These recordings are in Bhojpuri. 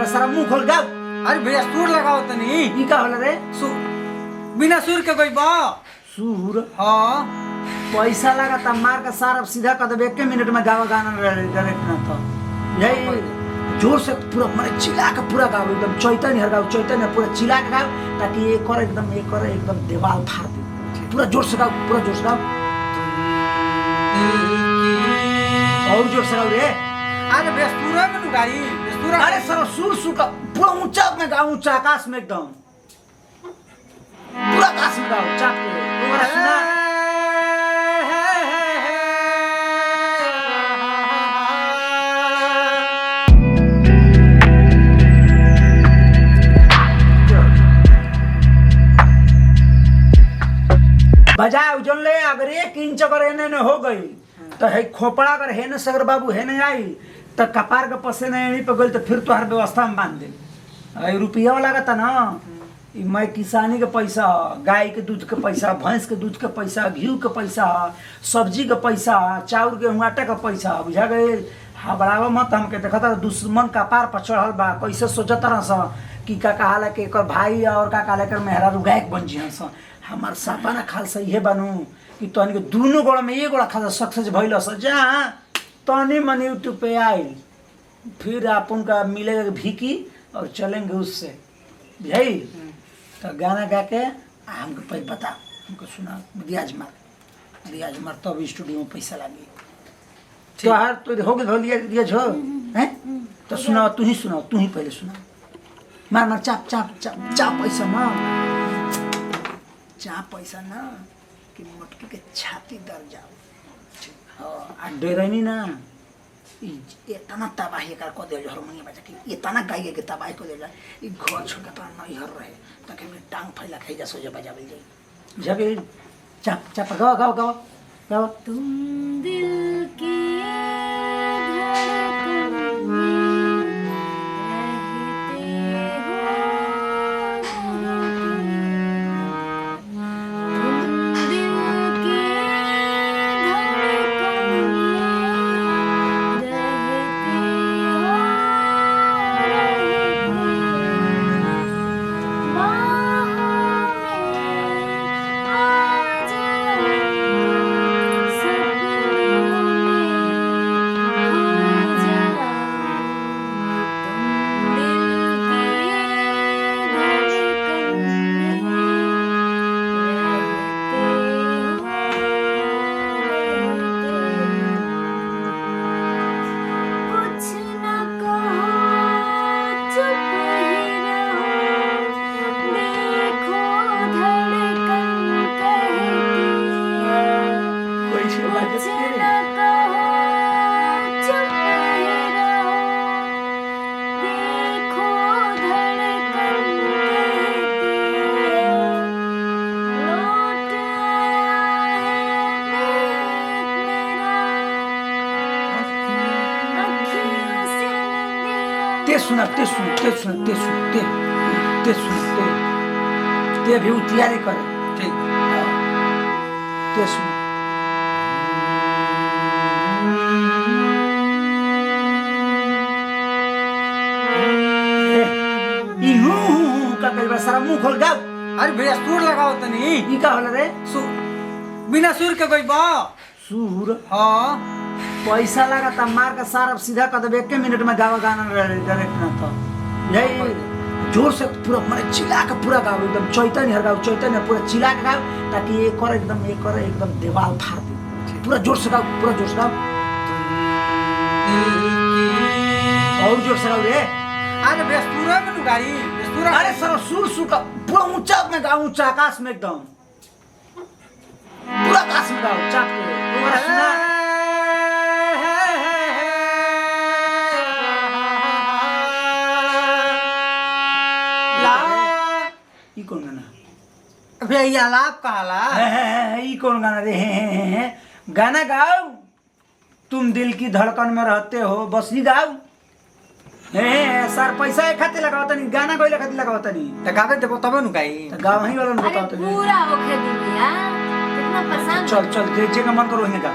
सारा मुंह खोल गाओ। अरे भैया सुर लगाओ तनी। ई का होला रे? बिना सुर के कोई बा सुर? हाँ पैसा लगा था मार का सारा सीधा कर दे। 1 मिनट में गावा गाना डायरेक्ट ना था यही जोर से पूरा माने चिल्ला के पूरा गाओ एकदम चैतन्य हर गाओ चैतन्य पूरा चिल्ला के गाओ ताकि एक और एकदम दीवार फाड़ दे। पूरा जोर से गाओ पूरा जोर से गाओ और जोर से गाओ रे। अरे भैया सुर में नु गाई सुर। अरे सर सुर का पूरा ऊंचा में गाओ ऊंचा आकाश में एकदम पूरा आकाश में गाओ चाप के तुम्हारा सुना। बजाओ जन ले अगर 1 इंच अगर एने हो गई तो है खोपड़ा अगर है न सगर बाबू है नहीं आई तो कपार के पसीना एड़ी पे गई तो फिर तो हर व्यवस्था में बांध दे। रुपया वाला का था ना मैं किसानी के पैसा गाय के दूध के पैसा भैंस के दूध के पैसा घी के पैसा सब्जी के पैसा चाउर गेहूं आटा के पैसा बुझा गए। हाँ बराबर मत हमके देखा था दुश्मन कपार पर चढ़ल बा कैसे सोचत रहा कि का कहा के एक भाई और का कहा कर मेहरा गायक बन जी स हमार सपना खालसा ये बनू कि तहन के दोनों गोड़ा में एक गोड़ा खालसा सक्सेस भइल जा तनी मन यूट्यूब पे आई फिर आप उनका मिलेगा भीकी और चलेंगे उससे यही तो गाना गा के हमको पहले बता हमको सुना रियाज मार तो अभी स्टूडियो में पैसा लगी तो यार तो हो गए रियाज हो हैं तो सुनाओ तू ही पहले सुना मार चाप चाप चाप चाप पैसा ना चाप पैसा ना कि मटकी के छाती दर जाओ हाँ डरनी ना इतना तबाही कर को दे हारमोनियम बजा के इतना गाइए के तबाही को दे जा घर छोड़ के अपना नहीं हर रहे ताकि मैं टांग फैला खाई जा सोजा बजा जाए जब चाप चाप गाओ गाओ गाओ गाओ तुम दिल की ते भी तैयारी कर ठीक ते सुन सारा मुंह खोल गाओ। अरे भैया सुर लगाओ तनी। ई का होला रे? बिना सुर के कोई बा सुर? हाँ पैसा लगा था मार का सारा सीधा कर दे। 1 मिनट में गावा गाना डायरेक्ट ना था यही जोर से पूरा माने चिल्ला के पूरा गाओ एकदम चैतन्य हर गाओ चैतन्य पूरा चिल्ला के गाओ ताकि एक और एकदम दीवार फाड़ दे। पूरा जोर से गाओ पूरा जोर से गाओ और जोर से गाओ रे। अरे भैया सुर में नु गाई सुर। अरे सर सुर का पूरा ऊंचा में गाओ ऊंचा आकाश में एकदम पूरा आकाश में गाओ चाप के तुम्हारा सुना। ई कौन गाना? भैया आलाप कहला। ई कौन गाना रे? गाना गाओ तुम दिल की धड़कन में रहते हो बस ही गाओ। सर पैसा एक खाते लगाओ तनी गाना कोई खाते लगाओ तनी तो गावे देबो तब नु गाई तो गाव ही वाला अरे बताओ तो पूरा होखे दी भैया कितना पैसा ना चल चल जे का मन करो का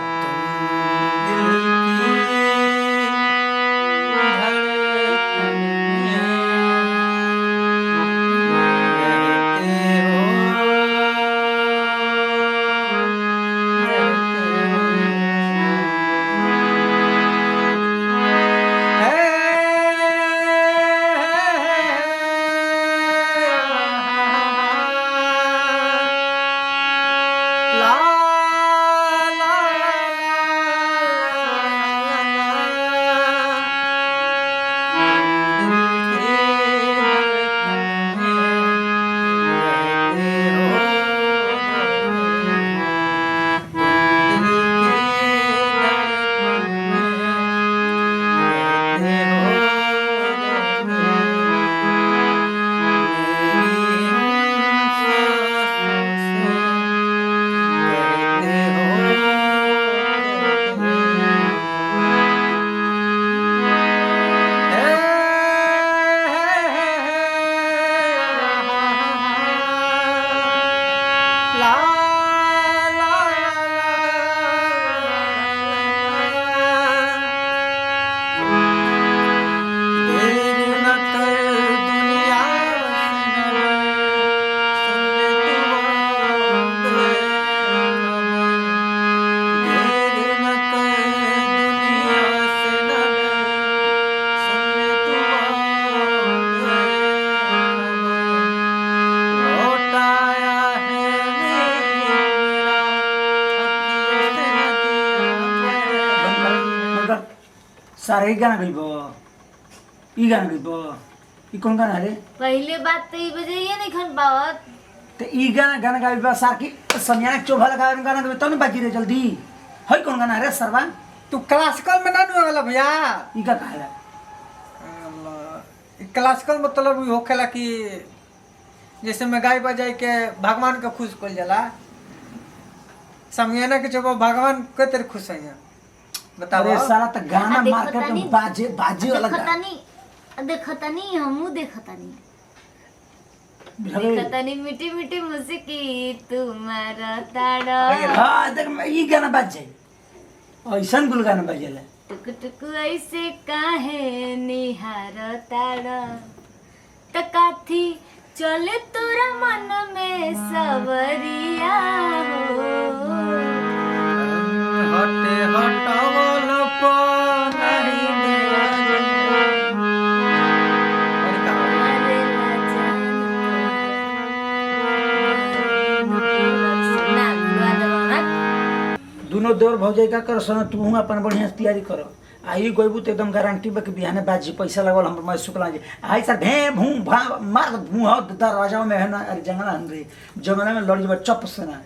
सारे गाना गइबो ई गाना गइबो ई कौन गाना रे पहले बात तो ई बजाइए नहीं खन पावत ते ई गाना गाना गइबो साकी समियाना चोभा लगा गाना गइबो तने बाजी रे जल्दी हई कौन गाना रे सरवा तू क्लासिकल में ना नु वाला भैया ई का कहला क्लासिकल मतलब ये होखेला कि जैसे में गाय बजाई के भगवान के खुश कल जाला समियाना के जब भगवान के तेरे खुश है बताओ अरे साला त गाना देखो मार्केट तनी, में बाजे वाला देखता नहीं हमू देखता नहीं अरे देखता नहीं मीठी मीठी मुस्की तुम्हारा ताड़ा हां देख ई गाना बाज जाई ऐसन गुल गाना बजेला टुक टुक ऐसे काहे निहार ताड़ा तकाथी चले तोरा मन में सवरिया हो हटे हटावल नहीं अरे ना बुआ दवाना दोनों देवर भौजाई का कर सन तू अपन बढ़िया से तैयारी कर आई गइबू तो एकदम गारंटी बा कि बिहाने बाजी पैसा लगल हम मैं शुक्ला जी आई सर भे भू भा मार मुंह दरवाजा में है ना अरे जंगल में लड़ जब चप से ना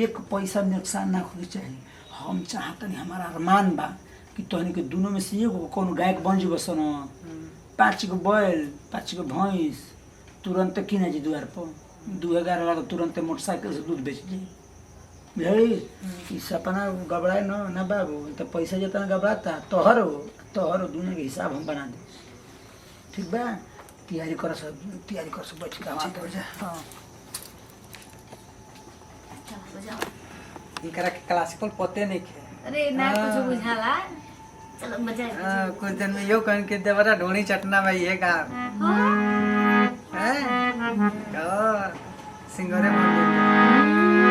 एक पैसा नुकसान ना होनी चाहिए हम चाहतनी हमारा अरमान बा कि तोहनी के दोनों में से एगो कौन गायक बन जीव सन 5 गो बैल 5 गो भैंस तुरंत किने जी द्वार पर 2000 वाला तुरंत मोटरसाइकिल से दूध बेच जाई बुझाई ई सपना गबड़ाए न बाबू तो पैसा जितना गबड़ाता तोहर दुनिया के हिसाब हम बना दे ठीक बा तैयारी कर सब बैठ के आवाज हो जा हां इनकरा के क्लासिकल पते नहीं खे अरे ना कुछ बुझाला चलो मजा कुछ दिन में यो कहन के देवरा ढोनी चटना भाई ये का हैं तो सिंगरे मन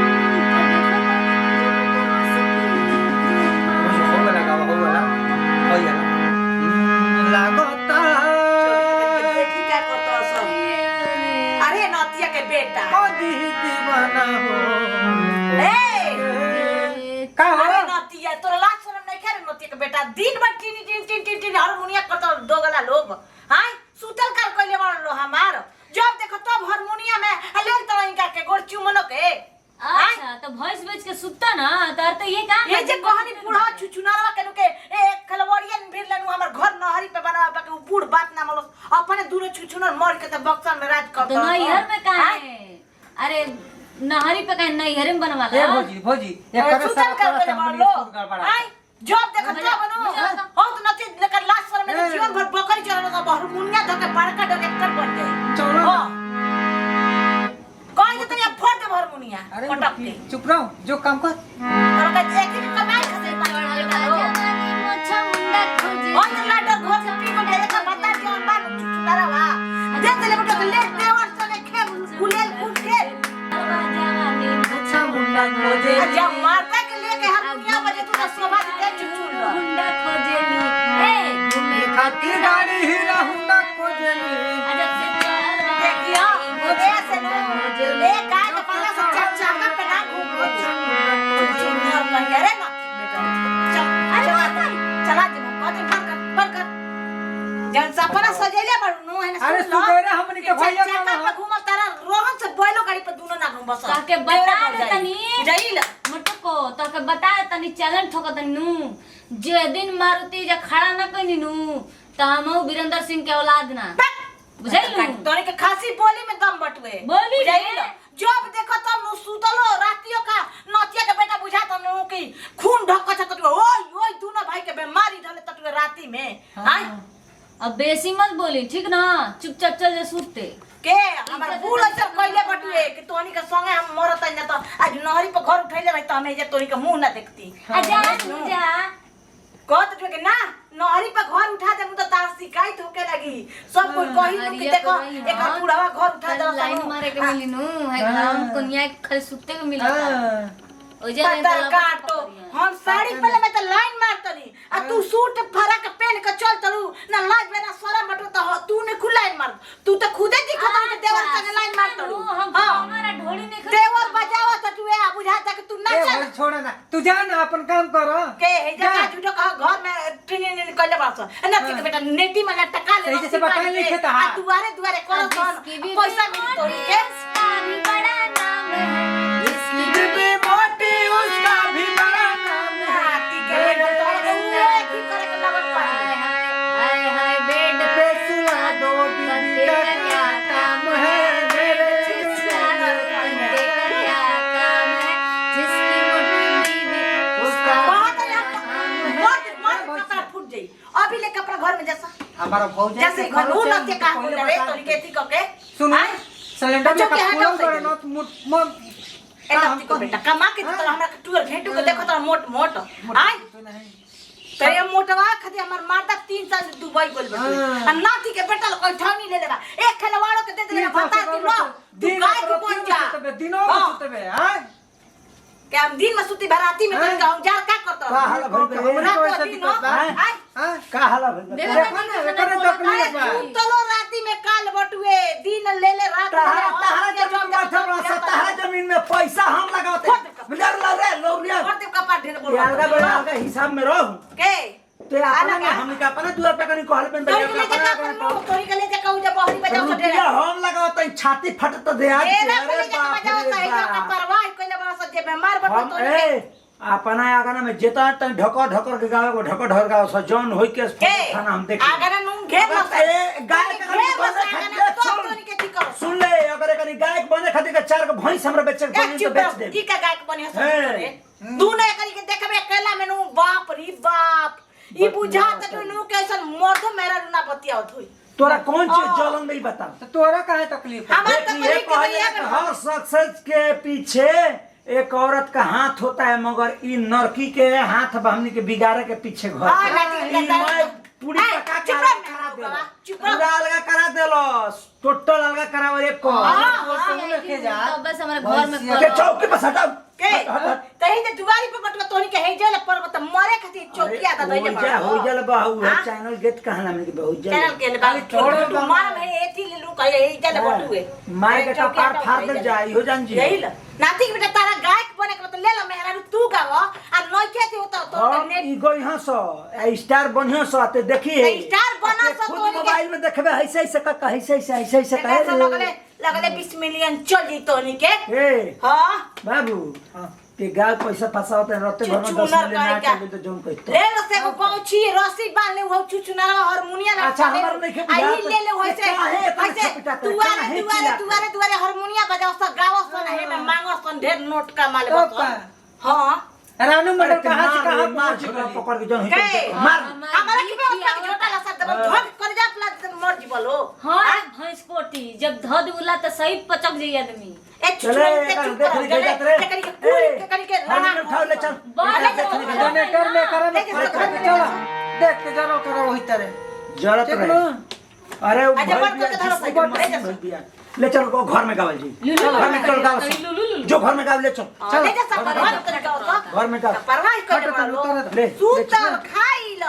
लागता देखी क्या करता सब अरे नतिया के बेटा मोदी दीवाना हो का हो अरे नतिया तोरा लाज शरम नहीं करे नतिया के बेटा दिन भर टीन हारमोनिया करता दो गला लोग हाय सुतल कर कइले बड़ लो हमार जब देखो तब हारमोनिया में हलेल तरह इनका के गोड़ चुमनो के अच्छा तो भैंस बेच के सुतता ना तार तो ये काम ये जे कहानी बूढ़ा छुचुनारवा केनु के एक खलवड़ियन भीड़ लेनु हमर घर नहरी पे बनावा पे उ बूढ़ बात ना मलो अपने दूर छुचुनर मर के त बक्सर में राज करता तो नैहर में कहाँ है अरे नहरी पे कहीं नैहर में बनवा ए ला भौजी एक करे सुतल सब कर तरह के से बड़ लो हमनी गड़बड़ा हाय जब देखो तब बनो हो तो नती लेकर लाश पर में जीवन भर बकरी चरनो का हारमोनिया धके बड़का डॉक्टर बन जाए चलो कोई तो तनी फट दे हारमोनिया अरे पटक के चुप रहो जो काम कर और का एक ही कमाई खसे और लाडर घर से पी के देखा बता के और बात चुचुनारा वा दे ले बेटा ले देवर से खेल गुलेल कूद के अच्छा मुंडा खोजे अच्छा मारता के लेके हारमोनिया बजे तू तो शोभा दे चुचुन हुंडा खोजेली ए घूमे खातिर गाड़ी हीरा हुंडा खोजेली अजब से प्यार देखियो ऐसे नो ले काय तो पहले से चर्चा का पे ना घूम चुनियर कर के रे ना चला दे कदम बंद कर जन सपना सजेले पर नो है ना अरे सुबेरे हमनी के भैया का घूम तारा रोहन से बोलो गाड़ी पे दोनों ना घूम बस ताके बता दे तनी जाइल मटको ताके बता दे तनी चैलेंज ठोक तनु जे दिन मारुति जे खड़ा न कइनी नु त हमहु वीरेंद्र सिंह के औलाद ना बुझाइलु तोरे के खासी बोली में दम बटवे बोली जाइल जब देखो तब नु सुतलो रातियो का नतिया के बेटा बुझा तनु की खून ढक छ तटवे ओय ओय दोनों भाई के बीमारी धले तटवे राती में हां अब बेसी मत बोली ठीक ना चुपचाप चल जे सूते के हमर भूल सब कइले बटुए कि तोनी के संगे हम मरत न त आज नहरी पर घर उठैले रही त हमें जे तोनी के मुंह ना देखती आजा जा कहत के ना नहरी पर घर उठा दे तो तार शिकायत होके लगी सब कोई कही नु कि देखो एक बुढ़ावा घर उठा दे लाइन मारे के मिलिनु है हम कन्या के खाली सूते के मिला ओ जे पत्थर काटो हम साड़ी पहले में तो लाइन मारतनी आ तू सूट फरा के पहन के चल तरू ना लाज बेना शरम बटो त तू ने खुद लाइन मार तू तो खुदे दिखो त देवर संगे लाइन मार तरू हम हमारा ढोली नहीं देवर बजावा त तू आ बुझाता कि तू ए नाच भाई छोड़ ना तू जा ना अपन काम कर के हे जगह झूठो कहा घर में ट्रेनिंग कइले बास ना के बेटा नेटी में टका ले सही से बता लिखे त आ दुआरे दुआरे करो सन पैसा मिल तोरी के भी बड़ा नाम है जिसकी बीबी मोटी उसका भी बड़ा नाम है हाथी के बेटा तो की करे के लगन हाय पाए हाय हाय बेड पे सुला दो बीबी का क्या काम है बेड पे सुला दो बीबी का क्या काम है जिसकी मोटी बीबी उसका बहुत मत कपड़ा फूट जाई अभी ले कपड़ा घर में जैसा हमारा भौजाई जैसे घर नु न के का बोल रे तोरी के थी के सुन सिलेंडर में अच्छा, का क्या पूरा हटाओ करना ए लत्ती को बेटा कमा के तो हमरा के टूर घेटू के देखो तो मोट मोट आय तेरे मोटवा खदी हमर मारदा 3 साल दुबई बोल बटे आ नाती के बेटा कोई ठानी ले लेबा एक खलवाड़ो के दे दे बता कि लो तू गाय को कोन जा दिनों में सुतबे हां के हम दिन में सुती भराती में तन गांव जार का करतो का हाल भइल बे? हमरा कोई तो ऐसा दिन दिक्कत बा? आय हां का हाल भइल बे? देखो ना करे तकलीफ बा चलो राती में काल बटुए दिन ले ले रात तहरा जमीन बैठल रहा तहरा जमीन में पैसा हम लगाते बिजार ला रे लोरिया और देव कपा ढेर बोल अलगा बड़ा अलगा हिसाब में रहो के ते अपना में हम का अपना दुआर पे कनी कहल पे तोरी के ले जका उजा बहरी बजाओ रुपया ढेर हम लगावत छाती फटत दे आज तेरा को ले जका बजाओ सही का परवाह कोइले बड़ा सजे बीमार बटो हम तोरी ए अपना आगना में जेता तन ढकर ढकर के गावे को ढकर ढकर गावे स जौन होई के थाना हम देख अगर नु घेर लो ए गाय के कनी बने खातिर तोरी के ठीक करो सुन ले अगर कनी गाय के बने खातिर के 4 के भैंस हमरा बेचे के बने तो बेच दे की का गाय के बने हस तू ने करी के देखबे अकेला में नु बाप रे बाप ई बुझा त नु कैसन मर्द मेरा ना बतियावत होई तोरा कौन चीज जलन नहीं बता तो तोरा काहे तकलीफ है हमार देखिए तकलीफ के कहले भैया कि हर सक्सेस के पीछे एक औरत का हाथ होता है मगर ई नरकी के हाथ हमनी के बिगाड़े के पीछे घर हाँ, लाठी ई मैं पूरी ए, पका चुप करा रह, देलो चुप रह। पूरा अलगा करा देलो टोटल अलगा करावर एक को लेके जा तो बस हमारे घर में के चौकी पर हटाओ के तही ने दुवारी पे बटवा तोरी के हेजल पर मत मरे खातिर चौकिया दा दैले हो जल बाहु है हाँ? चैनल गेट कहना में बहुत जल चैनल के बाल छोड़ तू मार में एथी ले लू कहे हेजल बटुए माय के कपार फाड़ दे जाई हो जान जी यही ल नाती के बेटा तारा गायक बने के तो ले ला मेहरा तू गाव आ नई के थी होता तो और नेट ई गई हं सो स्टार बनियो सो आते देखी है स्टार बना सो खुद तोरी के मोबाइल में देखबे ऐसे ऐसे का ऐसे ऐसे लगले कहे लगले 20 मिलियन चल जी तोनी के ए हां बाबू के गाय पैसा फसावते हैं रहते घर में 10 चुचुनर मिलियन ना का चले तो जोन कहतो ले लो से को पहुंची रस्सी बांध ले वो चुचुना हारमोनिया ना अच्छा, हमार नहीं खेत आई बुझाता। ले ले वैसे काहे इतना वैसे छपिटा करे? दुआरे काहे दुआरे चिल्लाते? दुआरे दुआरे हारमोनिया बजाओ स गाओ सन हे में मांगो सन ढेर नोट का माल तो बस का? हां रानू अरे मैडम कहाँ से कहाँ मार पहुंच झोटा गई? पकड़ के जन के? मार हमारा की व्यवस्था के झोटा ला सर धक कर जा प्ला मर जी बोलो हाँ भैंस पोटी जब धो दूला तो सही पचक जाई आदमी ए चले देख ली जात रे करी के हमें उठा ले चल जनरेटर में करे में चला देख के जरो करो वही तरह जरूरत चलो रहे अरे वो अच्छा, भाई बंद करके धरो जिससे कि मशीन भर दिया ले चल वो घर में गावल जी घर में चल गावल जो घर में गावल ले चल ले जा सब घर कर जाओ घर में गावल परवाह करे वालो ले सूतल खाइल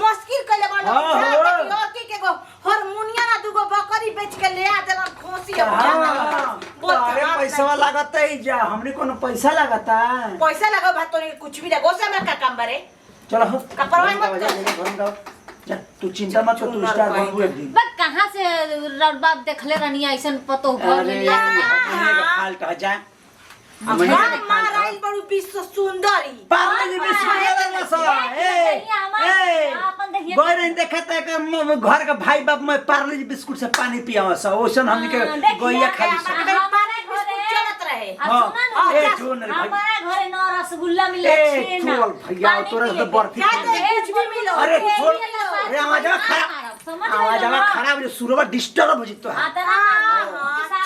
मुश्किल कइले वालो लड़की के गो हारमोनिया ना दुगो बकरी बेच के ले आ देलन खोसी अरे पैसा लागत है जा हमने कोनो पैसा लागता पैसा लगाओ भाई तोरी कुछ भी लगो से हमरा का काम बारे चलो हो कपड़वा मत घर में गाओ जा तू चिंता मत कर तू स्टार बनबू एक दिन बस कहाँ से रड़ बाप देखले रहनी ऐसन पतो घर में अरे लिया हमने का खाल कह जा हम माराइल बड़ू विश्व सुंदरी पार्ले जी बिस्कुट ना सा ए गोर नहीं देखता है घर का भाई बाप में पार्ले जी बिस्कुट से पानी पियावा सा ओसन हमने के गोइया खाली सा हमारे घरे चलत रहे हमारा घरे न रसगुल्ला मिले ए छोड़ भैया तोरा से बर्फी कुछ भी मिलो अरे छोड़ अरे आवाज खराब खराब जो सुरवा डिस्टर्ब हो जितो है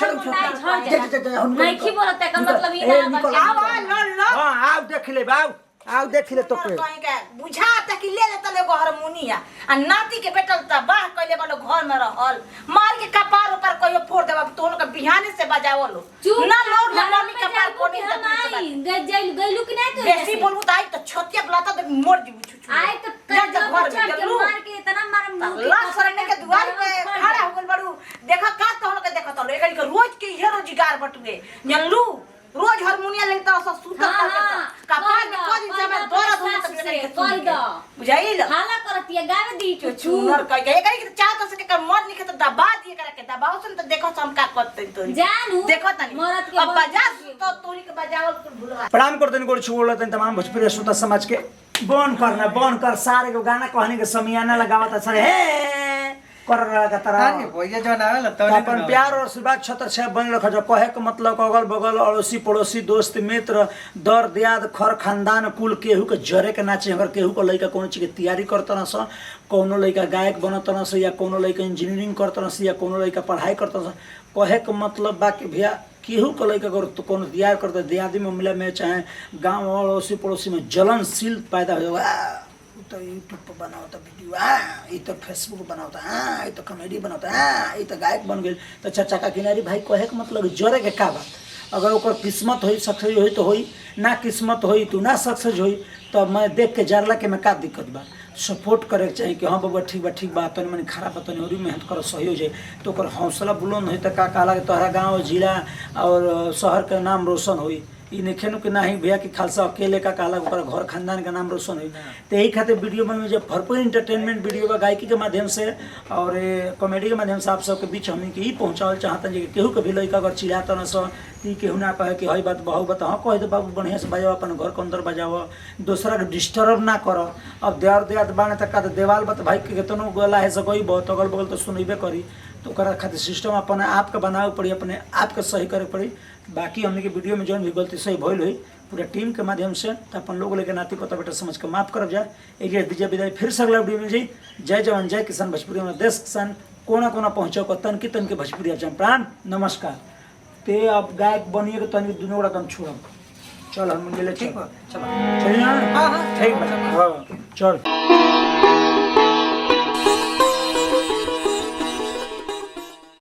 चल नहीं की बोलते का मतलब ये ना आवा लड़ हां आओ देख ले बाऊ आओ देख ले तो के कहीं के बुझा तक ले ले तले गो हारमोनिया आ नाती के बेटल त बाह कइले वालो घर में रहल मार के कपार ऊपर कोई फोड़ देबा तोन के बिहाने से बजावलो ना लोग ना मम्मी कपार कोनी से गइलू कि नहीं बेसी बोलू त आई त छतिया बलाता त मोड़ दी छुछु आए तो घर में मार के इतना मार मुंह लाख सरने के दुआर पे खड़ा हो गल बड़ू देखा का तोन के देखत लो एकड़ी के रोज के ये रोजगार बटुए जानलू रोज हारमोनिया लेता सब सुतल कपार में कोई दिन से मैं दर्द हो तक लेके कर दो बुझाइल हाला करतिया गावे दी चूनर कह गए एकड़ी के चाहत से के मर निके त दबा दिए करे के दबाओ सन त देखो हम का करते तोरी जानू देखो तनी मरद के अब बजा तो तोरी के बजावल तो भूलवा प्रणाम करते गोड़ छुओ लेते तमाम भोजपुरी श्रोता समाज के बन कर सारे को गाना कहने के समियाना लगावत सर हे कर लगा तरह अरे भैया जो ना आवेला तो अपन प्यार और आशीर्वाद छत्र छाया बन रखा जो कहे के मतलब अगल बगल अड़ोसी पड़ोसी दोस्त मित्र दर दियाद खर खानदान कुल केहू के जरे के नाचे अगर केहू को लइका कोनो चीज के तैयारी करतन स कोनो लइका गायक बनतन स या कोनो लइका इंजीनियरिंग करतन स या कोनो लइका पढ़ाई करतन स कहे के मतलब बा कि भैया केहू को लइका अगर तो कोनो तैयार करता दियादी में मिले में चाहे गाँव अड़ोसी पड़ोसी में जलनशील पैदा हो तो यूट्यूब पर बनाता वीडियो ये तो फेसबुक बनाता ये तो कॉमेडी बनाता ये तो गायक बन गई तो चर्चा का किनारी भाई कहे के मतलब जरे के का बात अगर ओकर किस्मत होई सक्सेस होई तो होई ना किस्मत होई तो ना सक्सेस होई तो मैं देख के जरला के मैं का दिक्कत बा सपोर्ट करे के चाहिए कि हाँ बाबा ठीक बा तनी मनी खराब बा तनी और मेहनत करो सही हो जाए तो ओकर हौसला बुलंद होई तो का कहला कि तोहरा गाँव जिला और शहर के नाम रोशन होई ई नखेनु कि नाही भैया कि खालसा अकेले का कहला ओकर घर खानदान का नाम रोशन हुई तो यही खातिर वीडियो में जब भरपूर इंटरटेनमेंट वीडियो का गायकी के माध्यम से और कॉमेडी के माध्यम से आप सबके बीच हमने के ई पहुँचावल चाहता कि केहू के भी लड़का अगर चिल्लाता न सो ती केहू ना कहे कि हई बात बहु बता हाँ कह दे बाबू बढ़िया से बजाओ अपन घर के अंदर बजाओ दूसरा के डिस्टर्ब ना करो अब देवर देहात बाने तक का देवाल बत भाई के केतनो गोला है सकोई बहुत अगल बगल तो सुनबे करी तो ओकरा खातिर सिस्टम अपने आप के बनावे पड़ी अपने आप के सही करे पड़ी बाकी हमने के वीडियो में जौन भी गलती सही भइल हुई पूरा टीम के माध्यम से तो अपन लोग लेके नाती पता बेटा समझ के माफ करब जाए एक दीजिए विदाई फिर से अगला वीडियो में जी जय जवान जय किसान भोजपुरी में देश किसान कोना कोना पहुँचो को तन की भोजपुरी प्राण नमस्कार ते अब गायक बनिए तन दुनू गोड़ा कम छोड़ब चल हम मिले ठीक बा चल चल ठीक बा चल